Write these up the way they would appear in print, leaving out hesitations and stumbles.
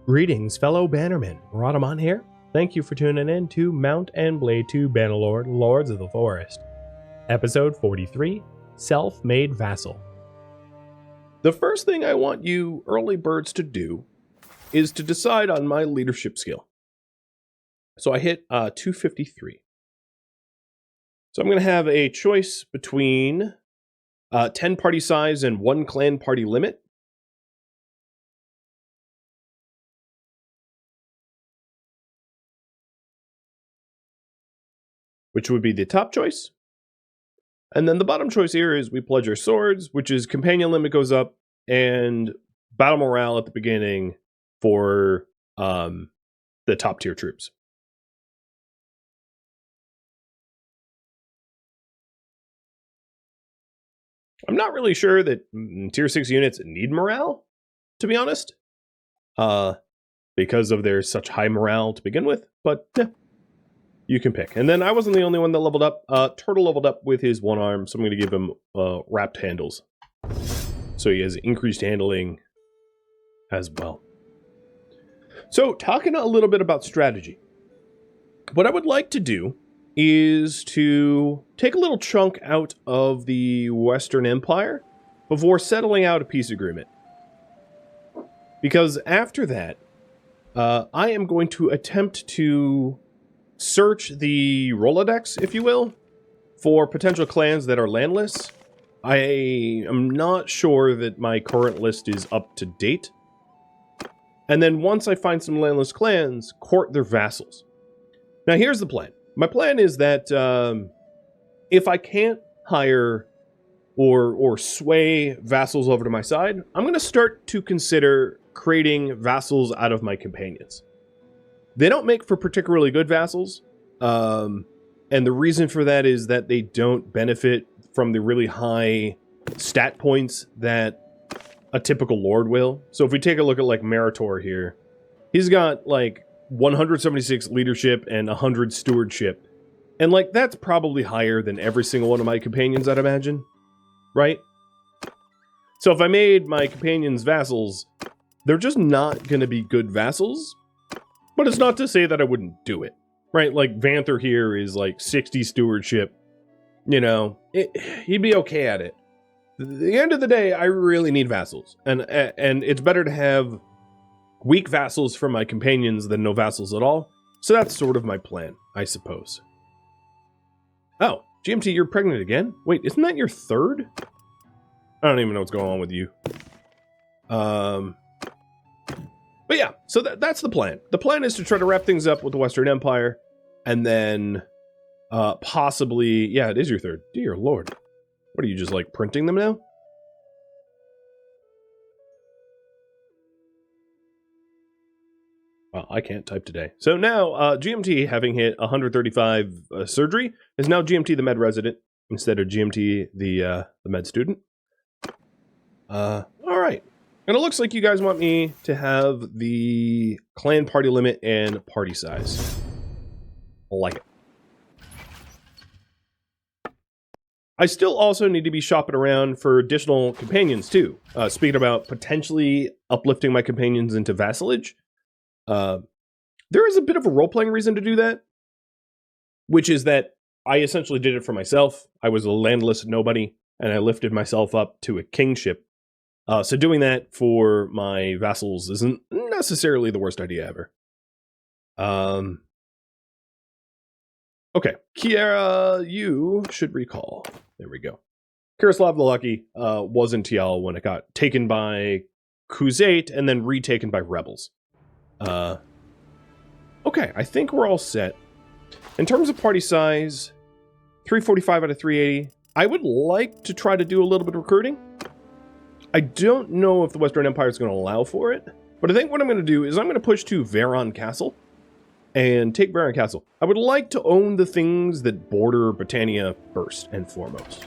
Greetings, fellow Bannermen. Rhadamant here. Thank you for tuning in to Mount and Blade 2 Bannerlord, Lords of the Forest. Episode 43, Self-Made Vassal. The first thing I want you early birds to do is to decide on my leadership skill. So I hit 253. So I'm going to have a choice between 10 party size and 1 clan party limit. Which would be the top choice. And then the bottom choice here is we pledge our swords, which is companion limit goes up, and battle morale at the beginning for the top tier troops. I'm not really sure that tier 6 units need morale, to be honest, because of their such high morale to begin with, but you can pick. And then I wasn't the only one that leveled up. Turtle leveled up with his one arm, so I'm going to give him wrapped handles. So he has increased handling as well. So talking a little bit about strategy. What I would like to do is to take a little chunk out of the Western Empire before settling out a peace agreement. Because after that, I am going to attempt to search the Rolodex, if you will, for potential clans that are landless. I am not sure that my current list is up to date. And then once I find some landless clans, court their vassals. Now here's the plan. My plan is that if I can't hire or sway vassals over to my side, I'm going to start to consider creating vassals out of my companions. They don't make for particularly good vassals, and the reason for that is that they don't benefit from the really high stat points that a typical lord will. So if we take a look at like Meritor here, he's got like 176 leadership and 100 stewardship, and like that's probably higher than every single one of my companions, I'd imagine, right? So if I made my companions vassals, they're just not going to be good vassals. But it's not to say that I wouldn't do it, right? Like, Vanther here is like 60 stewardship. You know, he'd be okay at it. At the end of the day, I really need vassals. And it's better to have weak vassals for my companions than no vassals at all. So that's sort of my plan, I suppose. Oh, GMT, you're pregnant again? Wait, isn't that your third? I don't even know what's going on with you. But yeah, so that's the plan. The plan is to try to wrap things up with the Western Empire, and then possibly, yeah, it is your third. Dear Lord. What are you, just like printing them now? Well, I can't type today. So now, GMT, having hit 135 surgery, is now GMT the med resident instead of GMT the med student. All right. And it looks like you guys want me to have the clan party limit and party size. I like it. I still also need to be shopping around for additional companions too. Speaking about potentially uplifting my companions into vassalage, there is a bit of a role-playing reason to do that, which is that I essentially did it for myself. I was a landless nobody, and I lifted myself up to a kingship. So doing that for my vassals isn't necessarily the worst idea ever. Okay, Kiera, you should recall. There we go. Kiraslav the Lucky was in TL when it got taken by Khuzait and then retaken by rebels. Okay, I think we're all set. In terms of party size, 345 out of 380. I would like to try to do a little bit of recruiting. I don't know if the Western Empire is going to allow for it, but I think what I'm going to do is I'm going to push to Varon Castle and take Varon Castle. I would like to own the things that border Battania first and foremost.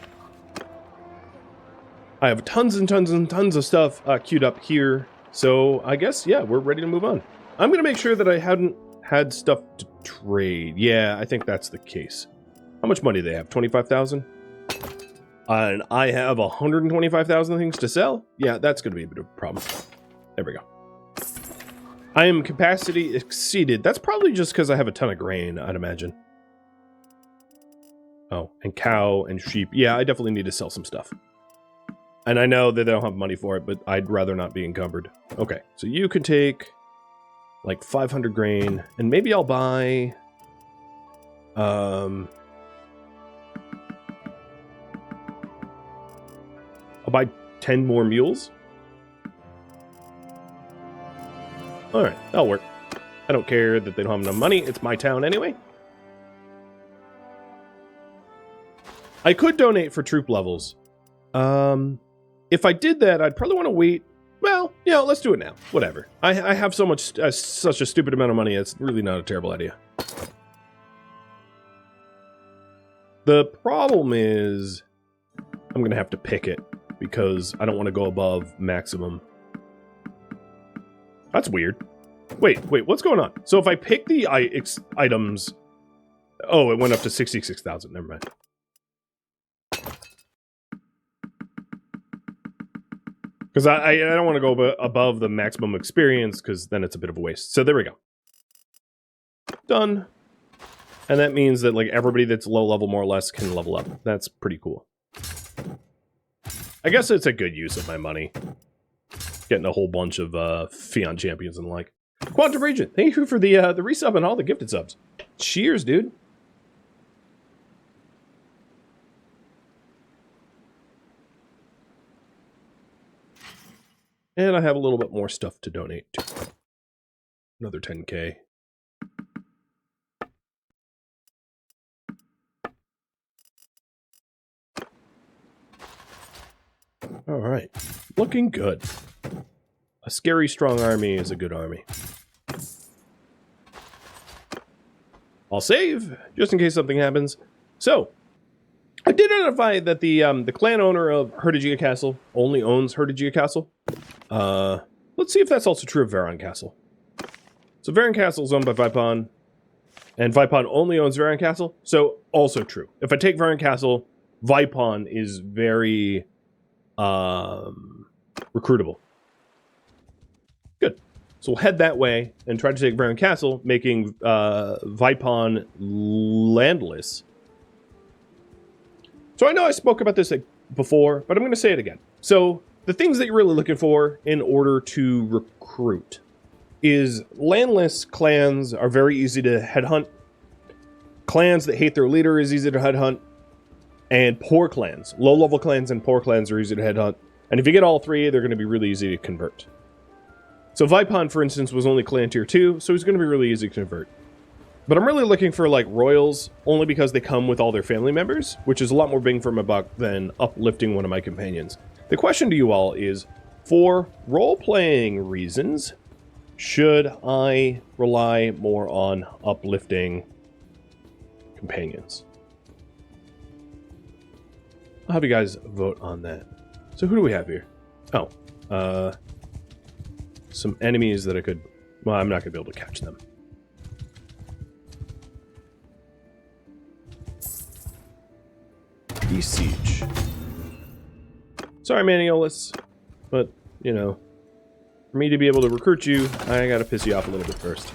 I have tons and tons and tons of stuff queued up here, so I guess, yeah, we're ready to move on. I'm going to make sure that I hadn't had stuff to trade. Yeah, I think that's the case. How much money do they have? 25,000? And I have 125,000 things to sell? Yeah, that's going to be a bit of a problem. There we go. I am capacity exceeded. That's probably just because I have a ton of grain, I'd imagine. Oh, and cow and sheep. Yeah, I definitely need to sell some stuff. And I know that they don't have money for it, but I'd rather not be encumbered. Okay, so you can take like 500 grain, and maybe I'll buy... I'll buy 10 more mules. Alright, that'll work. I don't care that they don't have enough money. It's my town anyway. I could donate for troop levels. If I did that, I'd probably want to wait. Well, you know, let's do it now. Whatever. I have so much, such a stupid amount of money, it's really not a terrible idea. The problem is, I'm going to have to pick it, because I don't want to go above maximum. That's weird. Wait, what's going on? So if I pick the items... Oh, it went up to 66,000. Never mind. Because I don't want to go above the maximum experience, because then it's a bit of a waste. So there we go. Done. And that means that like everybody that's low level more or less can level up. That's pretty cool. I guess it's a good use of my money. Getting a whole bunch of Fion champions and the like. Quantum Regent, thank you for the resub and all the gifted subs. Cheers, dude. And I have a little bit more stuff to donate to. Another 10K. All right, looking good. A scary, strong army is a good army. I'll save, just in case something happens. So, I did identify that the clan owner of Hertigia Castle only owns Hertigia Castle. Let's see if that's also true of Varon Castle. So Varon Castle is owned by Vipon, and Vipon only owns Varon Castle, so also true. If I take Varon Castle, Vipon is very recruitable. Good. So we'll head that way and try to take Varon Castle, making Vipon landless. So I know I spoke about this before, but I'm going to say it again. So the things that you're really looking for in order to recruit is landless clans are very easy to headhunt. Clans that hate their leader is easy to headhunt. And poor clans, low-level clans and poor clans are easy to headhunt. And if you get all three, they're going to be really easy to convert. So Vipon, for instance, was only clan tier 2, so he's going to be really easy to convert. But I'm really looking for, like, royals, only because they come with all their family members, which is a lot more bang for my buck than uplifting one of my companions. The question to you all is, for role-playing reasons, should I rely more on uplifting companions? I'll have you guys vote on that. So who do we have here? Oh, some enemies that I could... Well, I'm not going to be able to catch them. Siege. Sorry, Maniolus, but, you know, for me to be able to recruit you, I gotta piss you off a little bit first.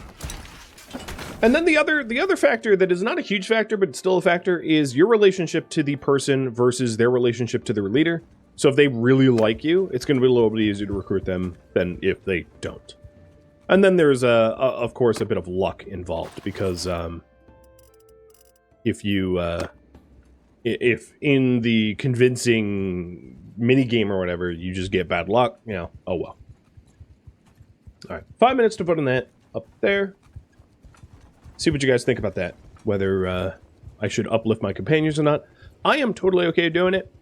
And then the other factor that is not a huge factor, but still a factor, is your relationship to the person versus their relationship to their leader. So if they really like you, it's going to be a little bit easier to recruit them than if they don't. And then there's, of course, a bit of luck involved, because if in the convincing minigame or whatever, you just get bad luck, you know, oh well. Alright, 5 minutes to vote on that. Up there. See what you guys think about that. Whether I should uplift my companions or not. I am totally okay doing it.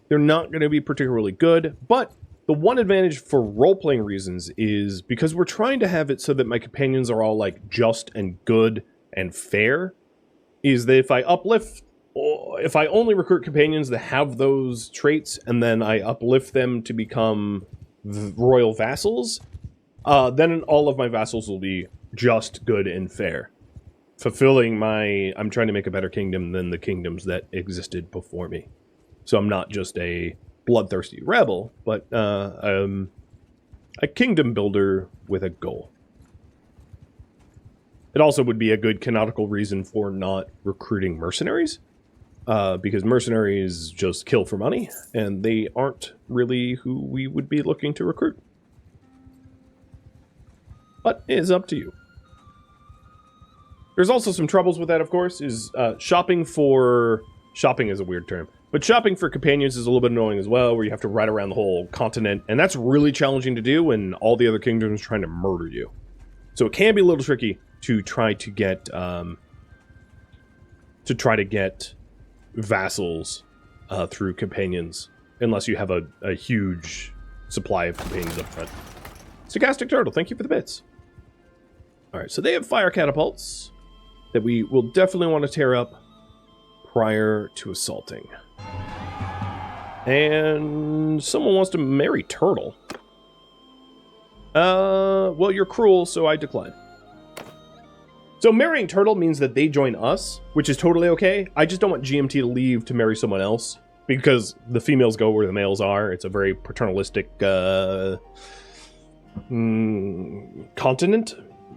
They're not going to be particularly good, but the one advantage for role-playing reasons is because we're trying to have it so that my companions are all, like, just and good and fair, is that if I uplift... If I only recruit companions that have those traits, and then I uplift them to become royal vassals, then all of my vassals will be just, good, and fair. Fulfilling my... I'm trying to make a better kingdom than the kingdoms that existed before me. So I'm not just a bloodthirsty rebel, but a kingdom builder with a goal. It also would be a good canonical reason for not recruiting mercenaries, because mercenaries just kill for money, and they aren't really who we would be looking to recruit. But it is up to you. There's also some troubles with that, of course, is shopping is a weird term, but shopping for companions is a little bit annoying as well, where you have to ride around the whole continent, and that's really challenging to do when all the other kingdoms are trying to murder you. So it can be a little tricky to try to get vassals through companions, unless you have a huge supply of companions up front. Stochastic Turtle, thank you for the bits. Alright, so they have fire catapults that we will definitely want to tear up prior to assaulting. And someone wants to marry Turtle. Well, you're cruel, so I decline. So marrying Turtle means that they join us, which is totally okay. I just don't want GMT to leave to marry someone else, because the females go where the males are. It's a very paternalistic continent.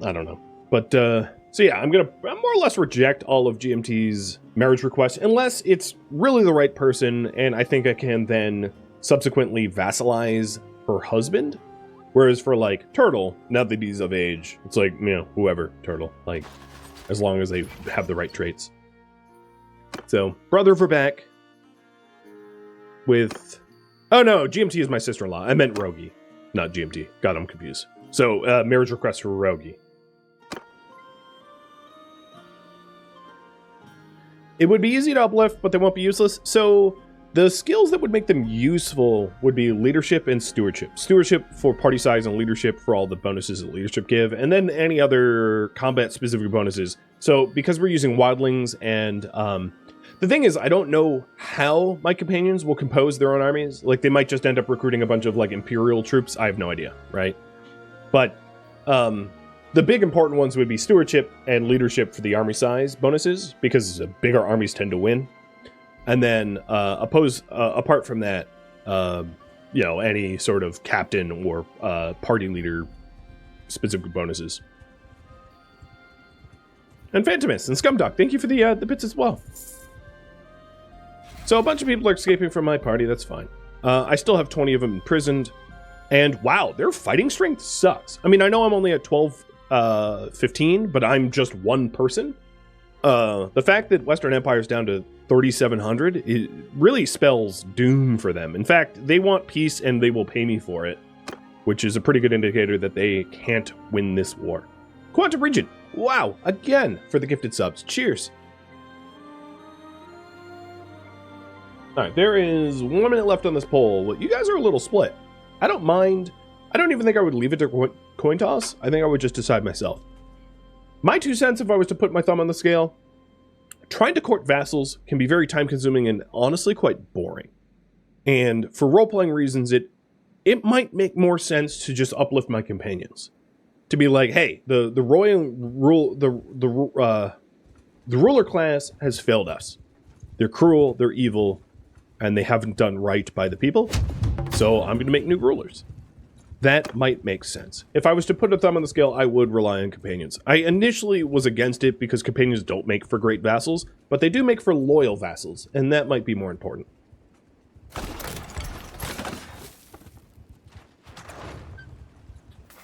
I don't know. But, so yeah, I'm more or less reject all of GMT's marriage requests, unless it's really the right person, and I think I can then subsequently vassalize her husband. Whereas for, like, Turtle, now that he's of age, it's like, you know, whoever, Turtle. Like, as long as they have the right traits. So, brother for back. With... Oh, no, GMT is my sister-in-law. I meant Rogi, not GMT. God, I'm confused. So, marriage request for Rogi. It would be easy to uplift, but they won't be useless. So... the skills that would make them useful would be leadership and stewardship. Stewardship for party size and leadership for all the bonuses that leadership give, and then any other combat-specific bonuses. So, because we're using wildlings, and the thing is, I don't know how my companions will compose their own armies. Like, they might just end up recruiting a bunch of, like, Imperial troops. I have no idea, right? But the big important ones would be stewardship and leadership for the army size bonuses, because bigger armies tend to win. And then, apart from that, you know, any sort of captain or party leader specific bonuses. And Phantomus and Scumdog, thank you for the bits as well. So a bunch of people are escaping from my party, that's fine. I still have 20 of them imprisoned. And wow, their fighting strength sucks. I mean, I know I'm only at 12, 15, but I'm just one person. The fact that Western Empire's down to 3,700, it really spells doom for them. In fact, they want peace and they will pay me for it, which is a pretty good indicator that they can't win this war. Quantum Region, wow, again for the gifted subs. Cheers. Alright, there is 1 minute left on this poll. You guys are a little split. I don't mind. I don't even think I would leave it to coin toss. I think I would just decide myself. My 2 cents, if I was to put my thumb on the scale, trying to court vassals can be very time-consuming and honestly quite boring. And for role-playing reasons, it might make more sense to just uplift my companions. To be like, hey, the ruler class has failed us. They're cruel, they're evil, and they haven't done right by the people. So I'm going to make new rulers. That might make sense. If I was to put a thumb on the scale, I would rely on companions. I initially was against it because companions don't make for great vassals, but they do make for loyal vassals, and that might be more important. I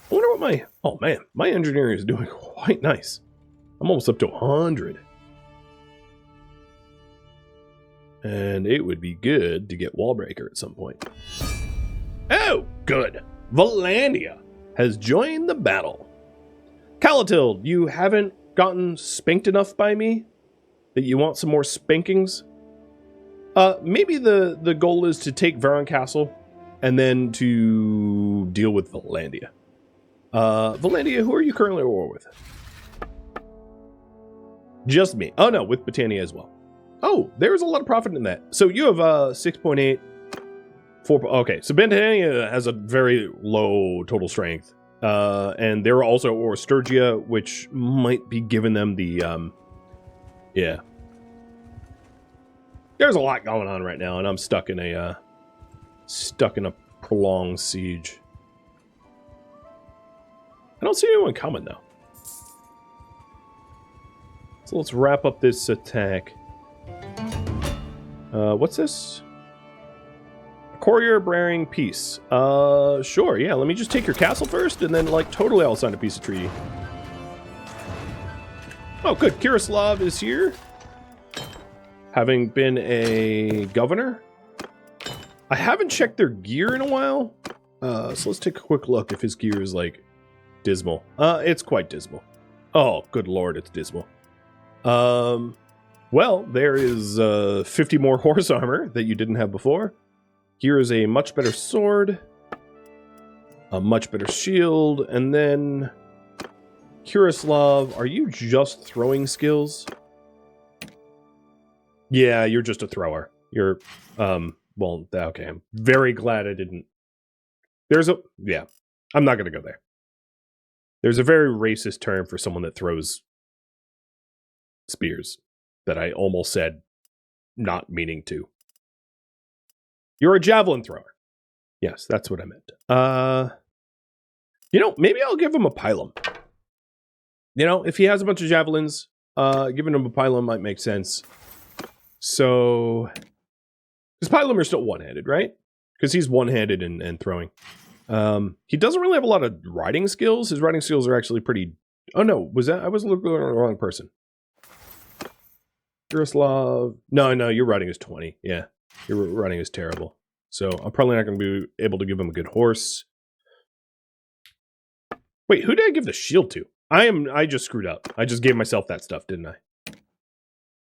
wonder what my... Oh man, my engineering is doing quite nice. I'm almost up to 100. And it would be good to get Wallbreaker at some point. Oh, good. Vattania has joined the battle. Calatil, you haven't gotten spanked enough by me that you want some more spankings? Maybe the goal is to take Varon Castle and then to deal with Vattania. Vattania, who are you currently at war with? Just me. Oh no, with Battania as well. Oh, there's a lot of profit in that. So you have 6.8. Okay, so Battania has a very low total strength. And there are also Sturgia, which might be giving them the, yeah. There's a lot going on right now, and I'm stuck in a prolonged siege. I don't see anyone coming, though. So let's wrap up this attack. What's this? Courier bearing peace. Sure, yeah. Let me just take your castle first, and then, like, totally I'll sign a peace of treaty. Oh, good. Kirislav is here. Having been a governor. I haven't checked their gear in a while. So let's take a quick look if his gear is, like, dismal. It's quite dismal. Oh, good lord, it's dismal. Well, there is 50 more horse armor that you didn't have before. Here is a much better sword, a much better shield, and then Kirislav, are you just throwing skills? Yeah, you're just a thrower. You're, well, okay, I'm very glad I didn't. Yeah, I'm not going to go there. There's a very racist term for someone that throws spears that I almost said not meaning to. You're a javelin thrower. Yes, that's what I meant. You know, maybe I'll give him a pylum. You know, if he has a bunch of javelins, giving him a pylum might make sense. So, because pylum are still one-handed, right? Because he's one-handed and throwing. He doesn't really have a lot of riding skills. His riding skills are actually pretty... Oh, no. I was looking at the wrong person. Kirislav... No, your riding is 20. Yeah. Your riding is terrible. So I'm probably not going to be able to give him a good horse. Wait, who did I give the shield to? I just screwed up. I just gave myself that stuff, didn't I?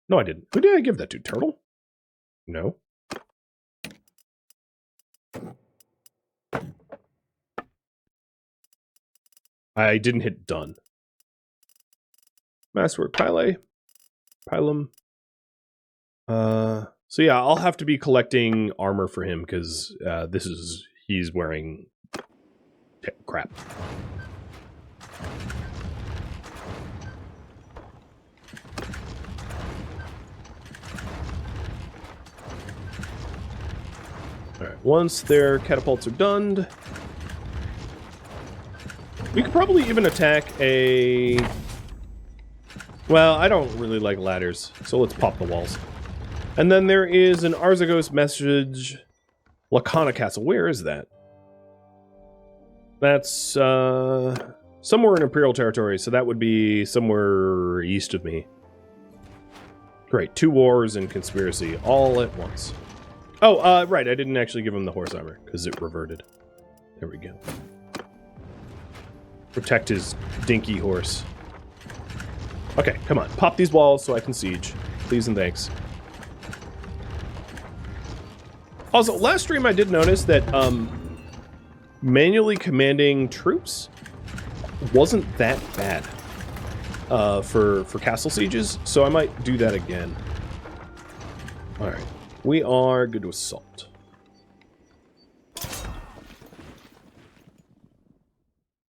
No, I didn't. Who did I give that to? Turtle? No. I didn't hit done. Masterwork Pylum. So yeah, I'll have to be collecting armor for him because he's wearing crap. Alright, once their catapults are done, we could probably even attack a... Well, I don't really like ladders, so let's pop the walls. And then there is an Arzagos message. Lacana Castle. Where is that? That's somewhere in Imperial territory, so that would be somewhere east of me. Great. 2 wars and conspiracy all at once. Oh, right. I didn't actually give him the horse armor because it reverted. There we go. Protect his dinky horse. Okay, come on. Pop these walls so I can siege. Please and thanks. Also, last stream I did notice that manually commanding troops wasn't that bad for castle sieges, so I might do that again. Alright, we are good to assault.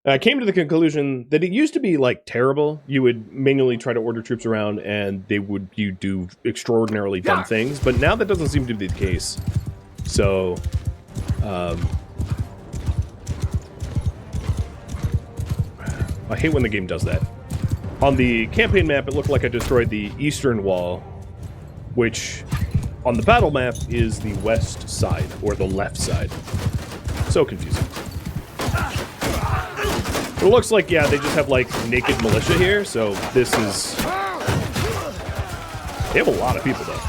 I came to the conclusion that it used to be, like, terrible. You would manually try to order troops around and you do extraordinarily dumb things, but now that doesn't seem to be the case. So, I hate when the game does that. On the campaign map, it looked like I destroyed the eastern wall, which on the battle map is the west side, or the left side. So confusing. It looks like, yeah, they just have, like, naked militia here, so this is... They have a lot of people, though.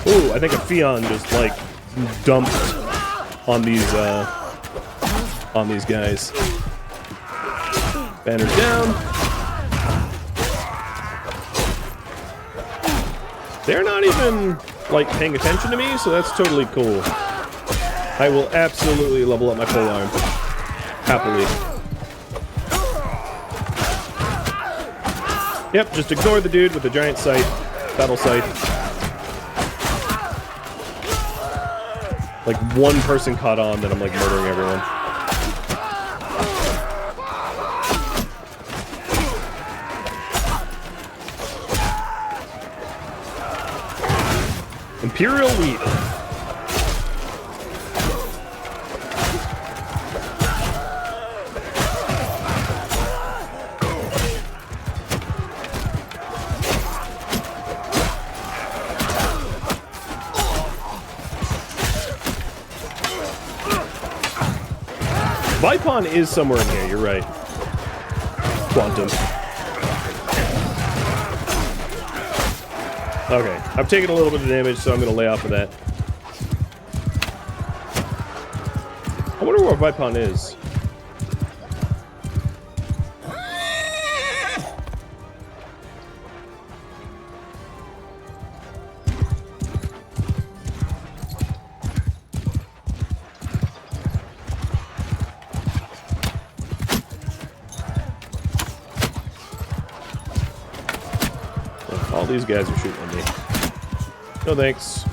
Ooh, I think a Fion just, like, dumped on these guys. Banners down. They're not even, like, paying attention to me, so that's totally cool. I will absolutely level up my polearm. Happily. Yep, just ignore the dude with the giant scythe. Battle scythe. Like, one person caught on, then I'm, like, murdering everyone. Imperial wheat. Vipon is somewhere in here, you're right. Quantum. Okay, I've taken a little bit of damage, so I'm going to lay off of that. I wonder where Vipon is. All these guys are shooting at me. No thanks.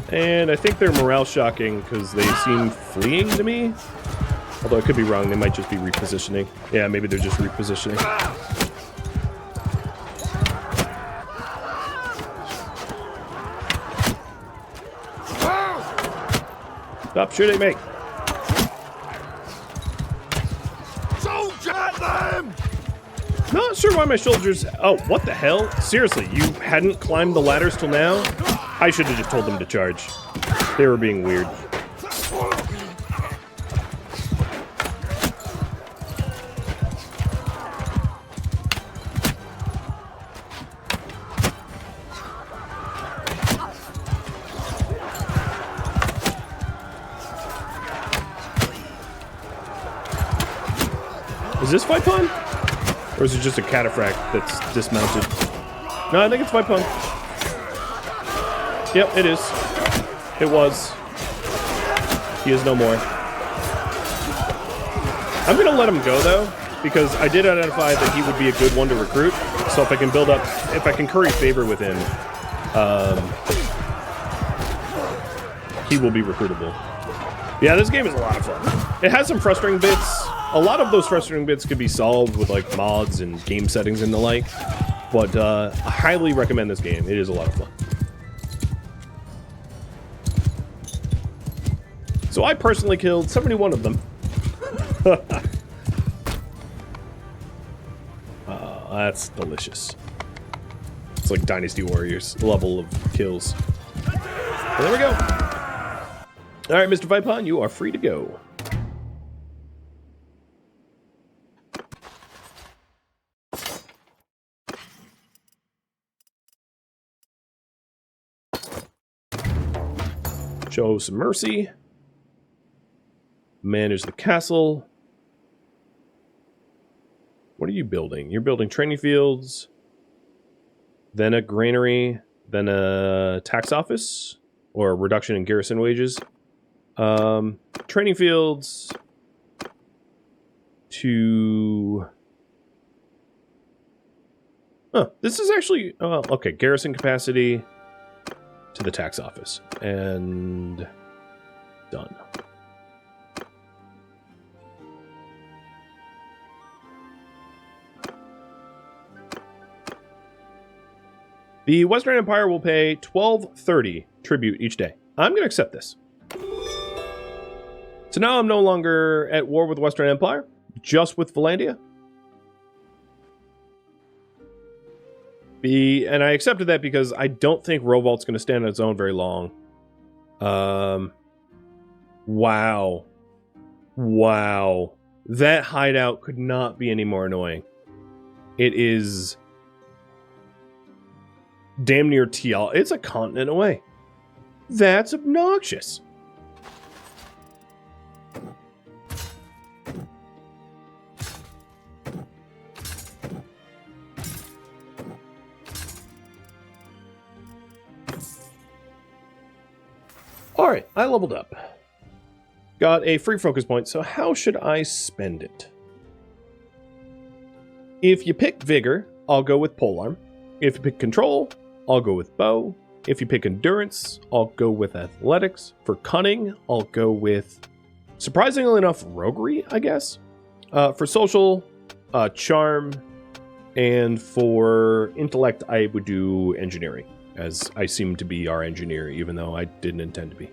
And I think they're morale shocking because they seem fleeing to me. Although I could be wrong, they might just be repositioning. Yeah, maybe they're just repositioning. Stop shooting me! Soldier them! Not sure why my soldiers... Oh, what the hell? Seriously, you hadn't climbed the ladders till now? I should have just told them to charge. They were being weird. Is this Vipon? Or is it just a cataphract that's dismounted? No, I think it's Vipon. Yep, it is. It was. He is no more. I'm gonna let him go though, because I did identify that he would be a good one to recruit. So if I can build up, if I can curry favor with him, he will be recruitable. Yeah, this game is a lot of fun. It has some frustrating bits. A lot of those frustrating bits could be solved with like mods and game settings and the like, but I highly recommend this game. It is a lot of fun. So I personally killed 71 of them. That's delicious. It's like Dynasty Warriors level of kills. Well, there we go. All right, Mr. Vipon, you are free to go. Show some mercy. Manage the castle. What are you building? You're building training fields, then a granary, then a tax office, or a reduction in garrison wages. Training fields to... Huh, this is actually... okay, garrison capacity to the tax office. And... done. The Western Empire will pay 1230 tribute each day. I'm going to accept this. So now I'm no longer at war with the Western Empire, just with Valandia. And I accepted that because I don't think Rovalt's going to stand on its own very long. Wow. Wow. That hideout could not be any more annoying. It is... damn near TL. It's a continent away. That's obnoxious. Alright, I leveled up. Got a free focus point, so how should I spend it? If you pick Vigor, I'll go with Polearm. If you pick Control, I'll go with Bow. If you pick Endurance, I'll go with Athletics. For Cunning, I'll go with, surprisingly enough, Roguery, I guess. For social, charm, and for intellect, I would do engineering, as I seem to be our engineer, even though I didn't intend to be.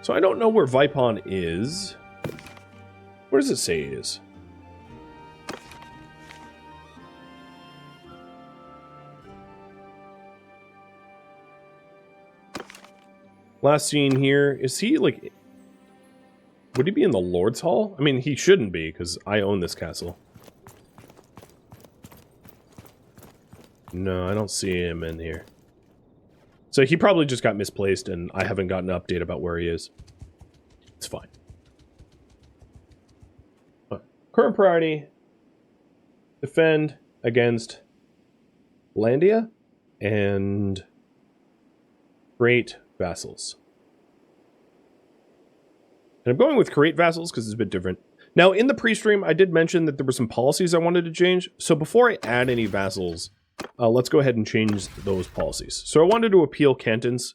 So I don't know where Vipon is. Where does it say it is? Last scene here. Is he, like... Would he be in the Lord's Hall? I mean, he shouldn't be, because I own this castle. No, I don't see him in here. So he probably just got misplaced, and I haven't gotten an update about where he is. It's fine. Current priority. Defend against Landia and create vassals. And I'm going with create vassals because it's a bit different. Now, in the pre-stream, I did mention that there were some policies I wanted to change. So before I add any vassals, let's go ahead and change those policies. So I wanted to appeal cantons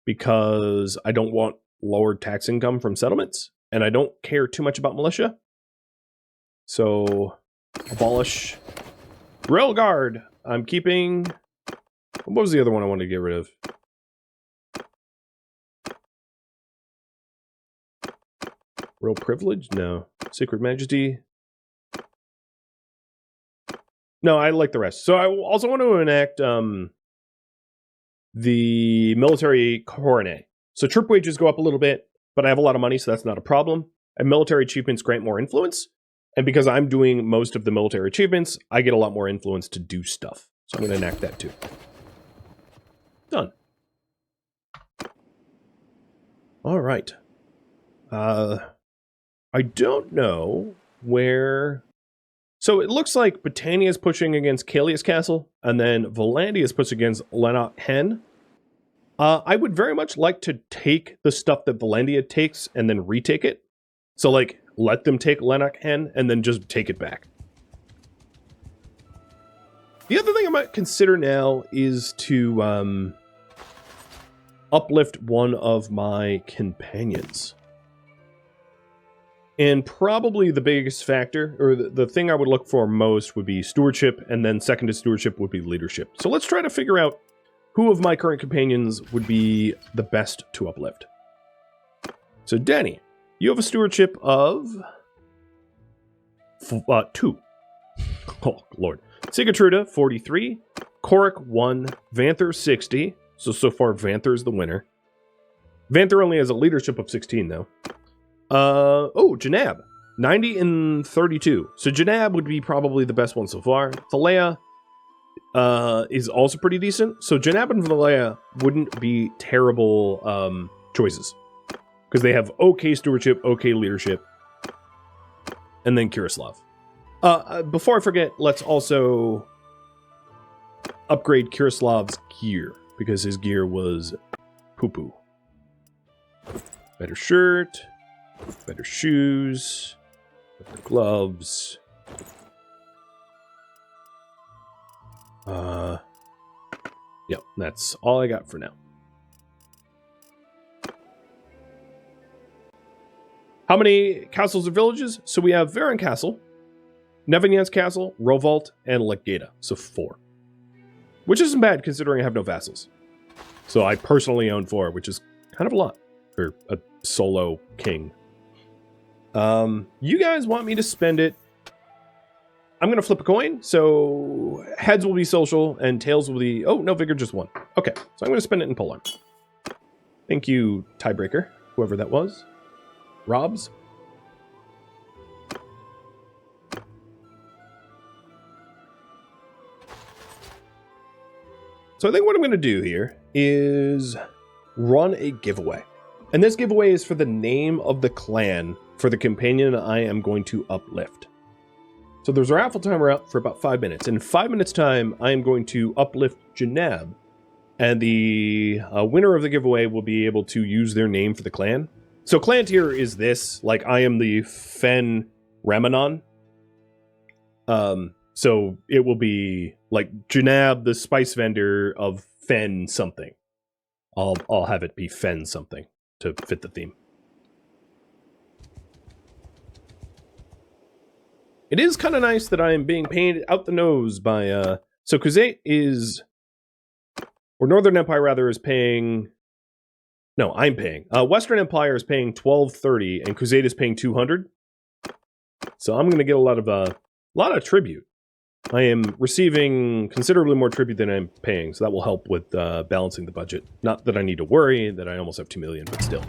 because I don't want lowered tax income from settlements, and I don't care too much about militia. So, abolish Rail Guard. I'm keeping... What was the other one I wanted to get rid of? Royal Privilege? No. Sacred Majesty? No, I like the rest. So I also want to enact the military coronet. So troop wages go up a little bit, but I have a lot of money, so that's not a problem. And military achievements grant more influence. And because I'm doing most of the military achievements, I get a lot more influence to do stuff. So I'm going to enact that too. Done. All right. I don't know where... So it looks like Battania is pushing against Kalia's Castle, and then Valandia is pushing against Lennox Hen. I would very much like to take the stuff that Valandia takes and then retake it. So, like, let them take Lennox Hen and then just take it back. The other thing I might consider now is to uplift one of my companions. And probably the biggest factor, or the thing I would look for most, would be stewardship, and then second to stewardship would be leadership. So let's try to figure out who of my current companions would be the best to uplift. So Danny, you have a stewardship of 2. Oh, Lord. Sigatruda, 43. Korik, 1. Vanther, 60. So far, Vanther's the winner. Vanther only has a leadership of 16, though. Janab. 90 and 32. So Janab would be probably the best one so far. Thalea is also pretty decent. So Janab and Thalea wouldn't be terrible choices. Because they have okay stewardship, okay leadership. And then Kirislav. Before I forget, let's also upgrade Kirislav's gear. Because his gear was poo-poo. Better shirt. Better shoes. Better gloves. Yep, that's all I got for now. How many castles or villages? So we have Varan Castle, Nevinyan's Castle, Rovalt, and Legata. So 4. Which isn't bad considering I have no vassals. So I personally own 4, which is kind of a lot for a solo king. You guys want me to spend it? I'm going to flip a coin. So heads will be social and tails will be... Oh, no, Vigor just won. Okay, so I'm going to spend it in Polar. Thank you, tiebreaker, whoever that was. Robs. So I think what I'm going to do here is run a giveaway. And this giveaway is for the name of the clan for the companion I am going to uplift. So there's a raffle timer up for about 5 minutes. In 5 minutes time, I am going to uplift Janab. And the winner of the giveaway will be able to use their name for the clan. So clan tier is this. Like, I am the Fen Ramanon. So it will be like Janab, the spice vendor of Fen something. I'll have it be Fen something to fit the theme. It is kind of nice that I am being painted out the nose by so Khuzait is, or Northern Empire rather, is paying. No, I'm paying. Western Empire is paying $12.30, and Khuzait is paying $200. So I'm going to get a lot of tribute. I am receiving considerably more tribute than I'm paying, so that will help with balancing the budget. Not that I need to worry that I almost have 2 million, but still.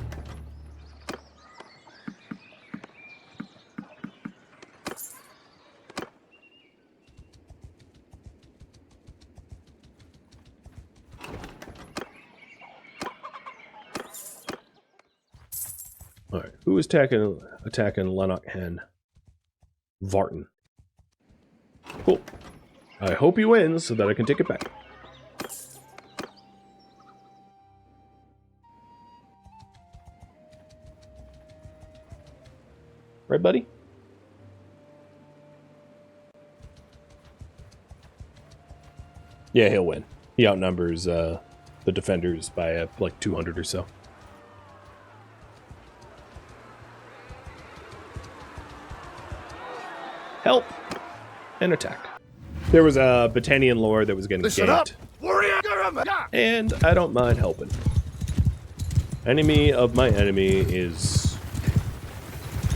All right, who is attacking Lanark Hen? Vartan. Cool. I hope he wins so that I can take it back. Right, buddy? Yeah, he'll win. He outnumbers the defenders by like 200 or so. Help! And attack. There was a Battanian lord that was getting ganked. And I don't mind helping. Enemy of my enemy is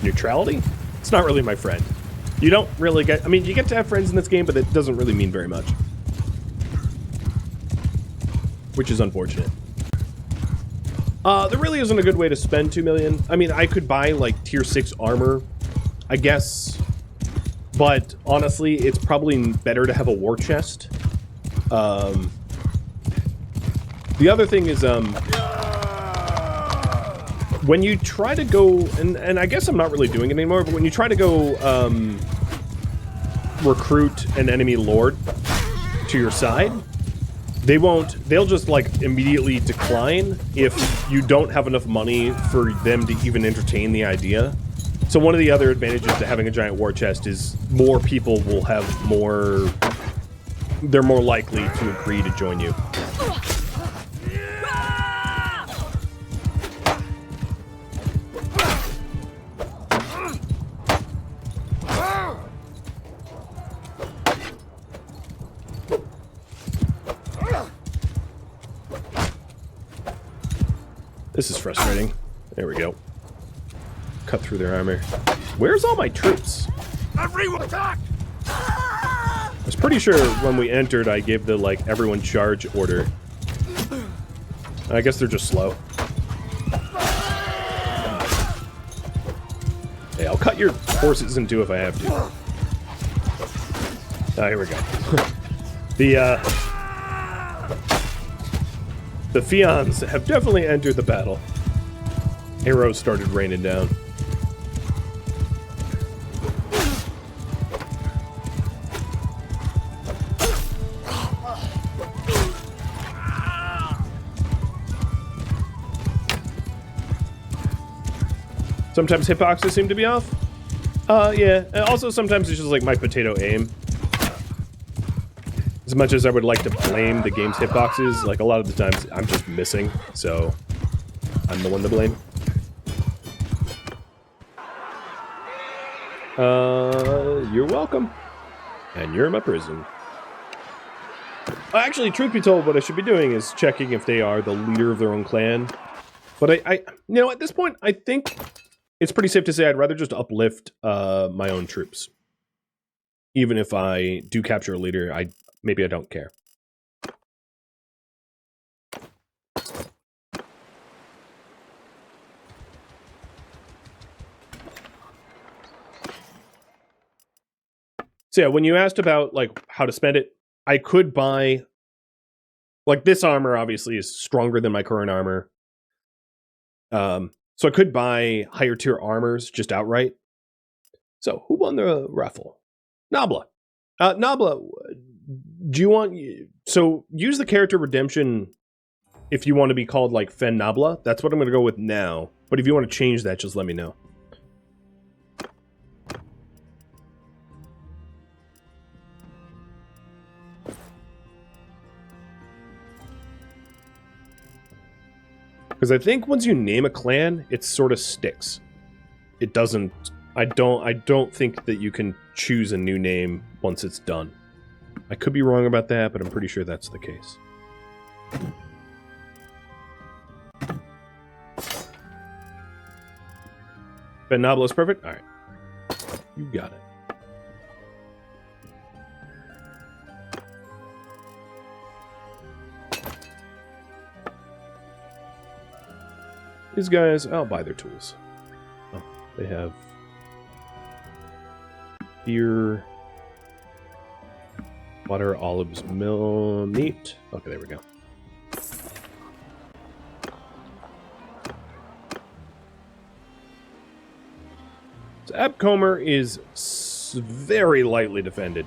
neutrality? It's not really my friend. You don't really get... I mean, you get to have friends in this game, but it doesn't really mean very much. Which is unfortunate. There really isn't a good way to spend 2 million. I mean, I could buy, like, tier 6 armor, I guess. But, honestly, it's probably better to have a war chest. The other thing is, when you try to go, and I guess I'm not really doing it anymore, but when you try to go, recruit an enemy lord to your side, they'll just, like, immediately decline if you don't have enough money for them to even entertain the idea. So one of the other advantages to having a giant war chest is more people will have more... They're more likely to agree to join you. This is frustrating. There we go. Cut through their armor. Where's all my troops? Everyone attack! I was pretty sure when we entered I gave the, like, everyone charge order. I guess they're just slow. Hey, I'll cut your horses in two if I have to. Oh, here we go. The Fions have definitely entered the battle. Arrows started raining down. Sometimes hitboxes seem to be off. Yeah. And also, sometimes it's just like my potato aim. As much as I would like to blame the game's hitboxes, like a lot of the times I'm just missing, so I'm the one to blame. You're welcome. And you're in my prison. Actually, truth be told, what I should be doing is checking if they are the leader of their own clan. But you know, at this point, I think it's pretty safe to say I'd rather just uplift my own troops. Even if I do capture a leader, maybe I don't care. So yeah, when you asked about like how to spend it, I could buy, like, this armor obviously is stronger than my current armor. So I could buy higher tier armors just outright. So who won the raffle? Nabla. Nabla, do you want... So use the character redemption if you want to be called, like, Fen Nabla. That's what I'm going to go with now. But if you want to change that, just let me know. Because I think once you name a clan, it sort of sticks. It doesn't... I don't think that you can choose a new name once it's done. I could be wrong about that, but I'm pretty sure that's the case. Ben Noblo's perfect? Alright. You got it. These guys, I'll buy their tools. Oh, they have beer, water, olives, meat. Okay, there we go. So Abcomer is very lightly defended.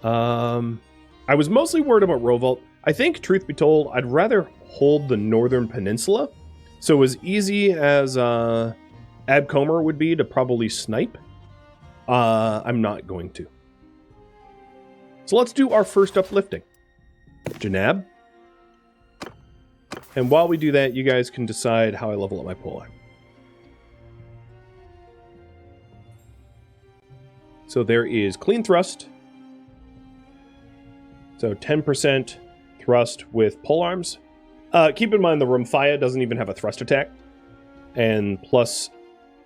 I was mostly worried about Rovault. I think, truth be told, I'd rather hold the northern peninsula. So as easy as Abcomer would be to probably snipe, I'm not going to. So let's do our first uplifting. Janab. And while we do that, you guys can decide how I level up my polearm. So there is clean thrust. So 10% thrust with polearms. Keep in mind the Rumphia doesn't even have a thrust attack. And plus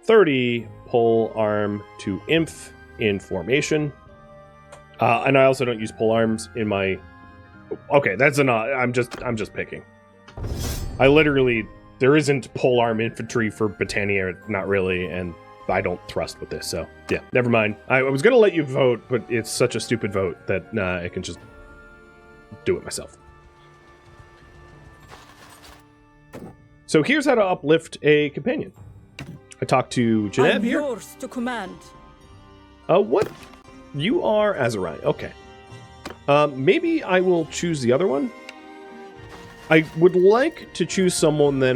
30 polearm to Inf in formation. And I also don't use polearms in my... Okay, that's enough. I'm just picking. I literally... There isn't polearm infantry for Battania, not really, and I don't thrust with this, so yeah, never mind. I was going to let you vote, but it's such a stupid vote that I can just do it myself. So here's how to uplift a companion. I talked to Janab here. Yours to command. What? You are Azurai. Okay. Maybe I will choose the other one. I would like to choose someone that,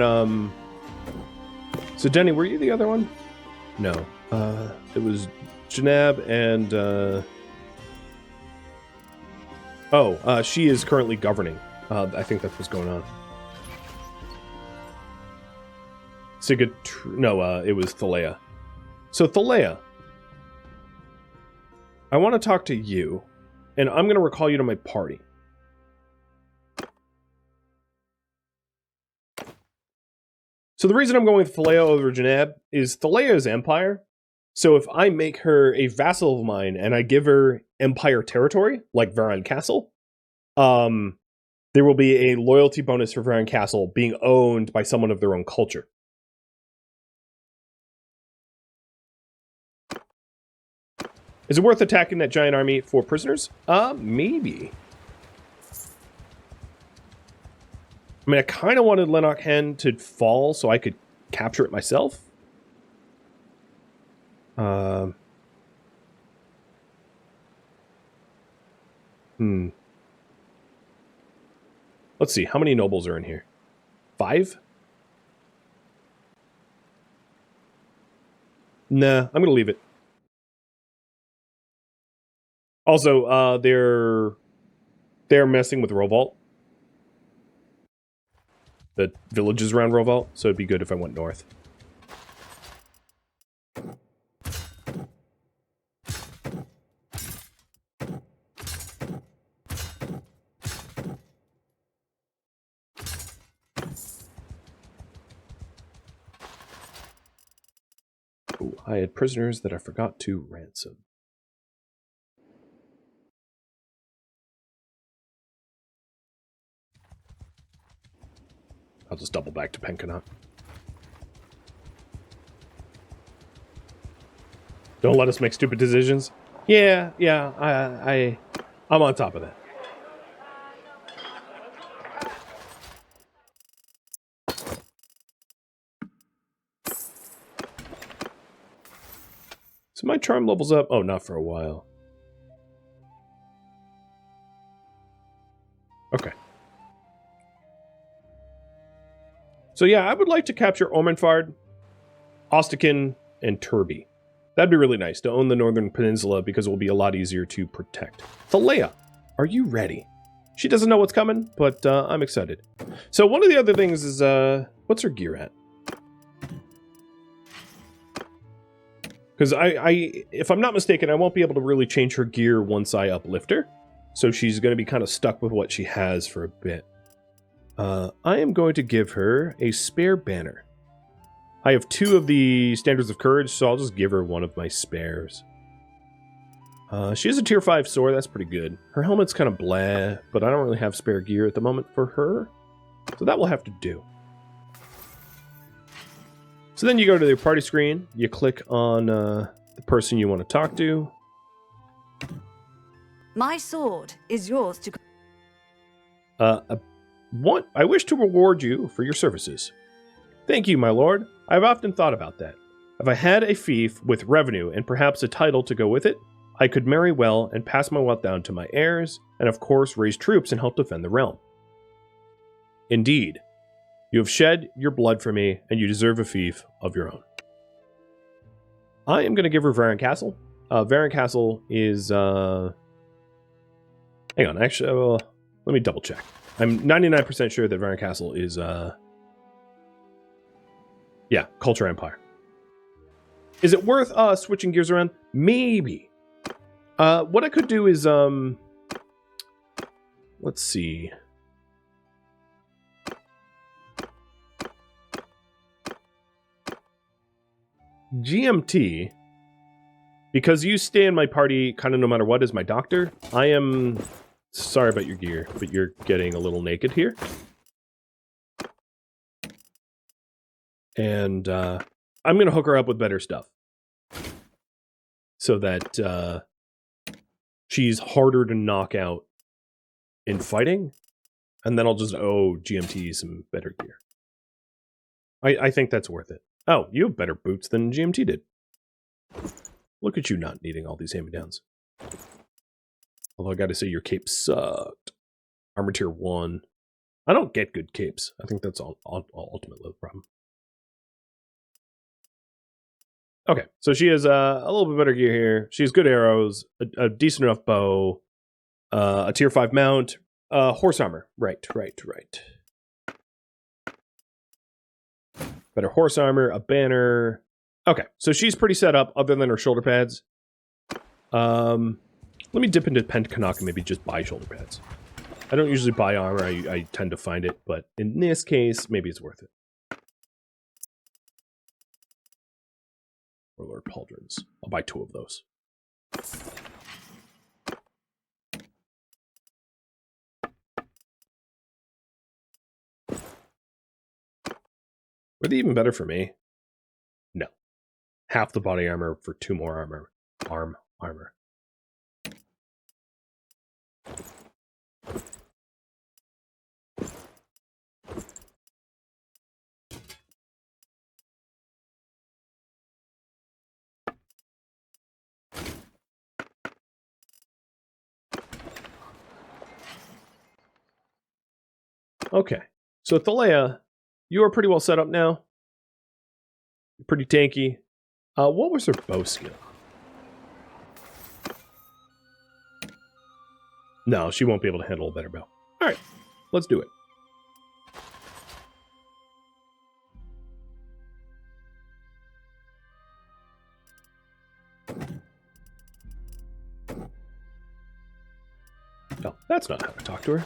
So, Denny, were you the other one? No. It was Janab and, she is currently governing. I think that's what's going on. No, it was Thalea. So, Thalea, I want to talk to you, and I'm going to recall you to my party. So the reason I'm going with Thalea over Janab is Thalea's empire. So if I make her a vassal of mine and I give her empire territory, like Varan Castle, there will be a loyalty bonus for Varan Castle being owned by someone of their own culture. Is it worth attacking that giant army for prisoners? Maybe. I mean, I kind of wanted Lennox Hen to fall so I could capture it myself. Let's see, how many nobles are in here? 5? Nah, I'm going to leave it. Also, they're messing with Rovault. The villages around Rovault, so it'd be good if I went north. Ooh, I had prisoners that I forgot to ransom. I'll just double back to Penkanot. Don't let us make stupid decisions. Yeah, I'm on top of that. So my charm level's up. Oh, not for a while. Okay. So yeah, I would like to capture Ormenfard, Ostikin, and Turby. That'd be really nice to own the Northern Peninsula because it will be a lot easier to protect. Thalea, are you ready? She doesn't know what's coming, but I'm excited. So one of the other things is, what's her gear at? Because if I'm not mistaken, I won't be able to really change her gear once I uplift her. So she's going to be kind of stuck with what she has for a bit. I am going to give her a spare banner. I have 2 of the Standards of Courage, so I'll just give her one of my spares. She has a tier 5 sword, that's pretty good. Her helmet's kind of blah, but I don't really have spare gear at the moment for her. So that will have to do. So then you go to the party screen, you click on the person you want to talk to. My sword is yours to... I wish to reward you for your services. Thank you, my lord. I've often thought about that. If I had a fief with revenue and perhaps a title to go with it, I could marry well and pass my wealth down to my heirs, and of course raise troops and help defend the realm. Indeed, you have shed your blood for me, and you deserve a fief of your own. I am going to give her Varan Castle. Varan Castle is... Hang on, actually, let me double check. I'm 99% sure that Varan Castle is... Yeah, Culture Empire. Is it worth switching gears around? Maybe. What I could do is, let's see. GMT, because you stay in my party kind of no matter what, is my doctor. I am sorry about your gear, but you're getting a little naked here. And I'm going to hook her up with better stuff. So that she's harder to knock out in fighting. And then I'll just owe GMT some better gear. I think that's worth it. Oh, you have better boots than GMT did. Look at you not needing all these hand-me-downs. Although I gotta say, your cape sucked. Armor tier 1. I don't get good capes. I think that's ultimately the problem. Okay, so she has a little bit better gear here. She has good arrows, a decent enough bow, a tier 5 mount, horse armor. Right. Better horse armor, a banner. Okay, so she's pretty set up other than her shoulder pads. Let me dip into Pencanak and maybe just buy shoulder pads. I don't usually buy armor, I tend to find it, but in this case, maybe it's worth it. Warlord Pauldrons. I'll buy 2 of those. Were they even better for me? No. Half the body armor for 2 more armor. Armor. Okay. So Thalea, you are pretty well set up now. You're pretty tanky. What was her bow skill? No, she won't be able to handle a better bow. Alright, let's do it. No, that's not how to talk to her.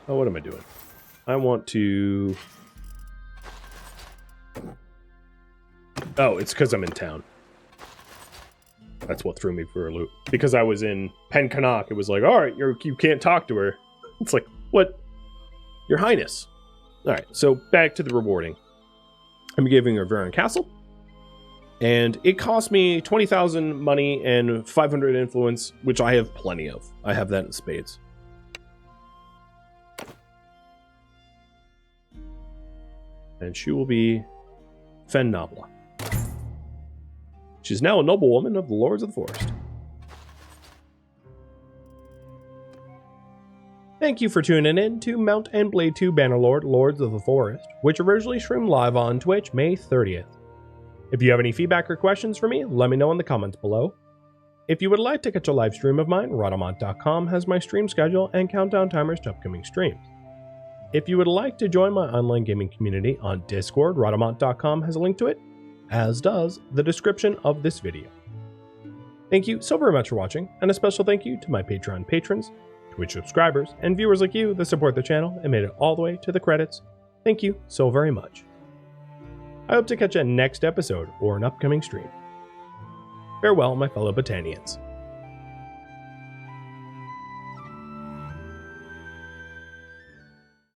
Oh, what am I doing? I want to... Oh, it's because I'm in town. That's what threw me for a loop. Because I was in Pencanak, it was like, alright, you can't talk to her. It's like, what? Your Highness. Alright, so back to the rewarding. I'm giving her Varan Castle. And it cost me 20,000 money and 500 influence, which I have plenty of. I have that in spades. And she will be Fen Nobla. She's now a noblewoman of the Lords of the Forest. Thank you for tuning in to Mount and Blade 2 Bannerlord, Lords of the Forest, which originally streamed live on Twitch May 30th. If you have any feedback or questions for me, let me know in the comments below. If you would like to catch a live stream of mine, Rhadamant.com has my stream schedule and countdown timers to upcoming streams. If you would like to join my online gaming community on Discord, Rhadamant.com has a link to it, as does the description of this video. Thank you so very much for watching, and a special thank you to my Patreon patrons, Twitch subscribers, and viewers like you that support the channel and made it all the way to the credits. Thank you so very much. I hope to catch you next episode or an upcoming stream. Farewell, my fellow Battanians.